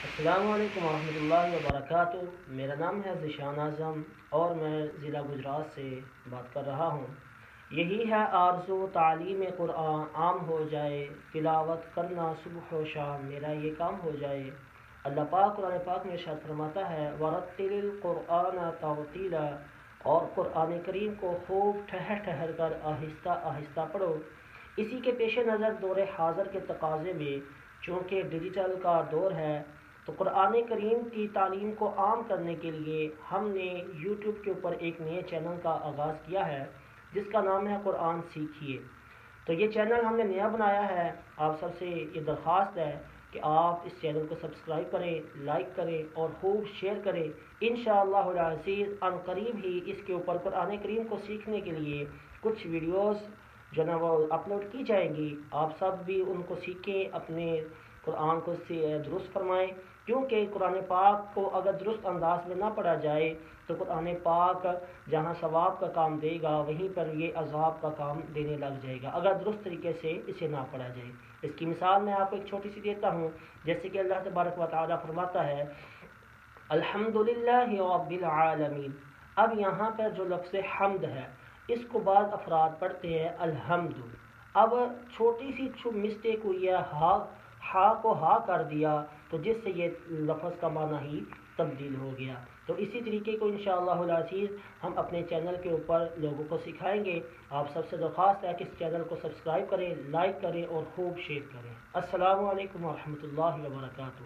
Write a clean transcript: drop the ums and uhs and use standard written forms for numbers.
السلام علیکم ورحمۃ اللہ وبرکاتہ۔ میرا نام ہے ذیشان اعظم اور میں ضلع گجرات سے بات کر رہا ہوں۔ یہی ہے آرزو تعلیم قرآن عام ہو جائے، تلاوت کرنا صبح و شام میرا یہ کام ہو جائے۔ اللہ پاک قرآن پاک میں ارشاد فرماتا ہے وَرَتِّلِ الْقُرْآنَ تَرْتِيلًا، اور قرآن کریم کو خوب ٹھہر ٹھہر کر آہستہ آہستہ پڑھو۔ اسی کے پیش نظر دور حاضر کے تقاضے میں چونکہ ڈیجیٹل کا دور ہے تو قرآن کریم کی تعلیم کو عام کرنے کے لیے ہم نے یوٹیوب کے اوپر ایک نئے چینل کا آغاز کیا ہے جس کا نام ہے قرآن سیکھیے۔ تو یہ چینل ہم نے نیا بنایا ہے، آپ سب سے یہ درخواست ہے کہ آپ اس چینل کو سبسکرائب کریں، لائک کریں اور خوب شیئر کریں۔ انشاءاللہ العزیز ان قریب ہی اس کے اوپر قرآن کریم کو سیکھنے کے لیے کچھ ویڈیوز جو نا وہ اپلوڈ کی جائیں گی، آپ سب بھی ان کو سیکھیں، اپنے قرآن کو درست فرمائیں، کیونکہ قرآن پاک کو اگر درست انداز میں نہ پڑھا جائے تو قرآن پاک جہاں ثواب کا کام دے گا وہیں پر یہ عذاب کا کام دینے لگ جائے گا اگر درست طریقے سے اسے نہ پڑھا جائے۔ اس کی مثال میں آپ کو ایک چھوٹی سی دیتا ہوں، جیسے کہ اللہ تبارک و تعالیٰ فرماتا ہے الحمدللہ رب العالمین۔ اب یہاں پر جو لفظ حمد ہے اس کو بعض افراد پڑھتے ہیں الحمد، اب چھوٹی سی مسٹیک ہوئی ہے، ہا کو ہا کر دیا تو جس سے یہ لفظ کا معنی ہی تبدیل ہو گیا۔ تو اسی طریقے کو انشاءاللہ العزیز ہم اپنے چینل کے اوپر لوگوں کو سکھائیں گے۔ آپ سب سے درخواست ہے کہ اس چینل کو سبسکرائب کریں، لائک کریں اور خوب شیئر کریں۔ السلام علیکم ورحمۃ اللہ وبرکاتہ۔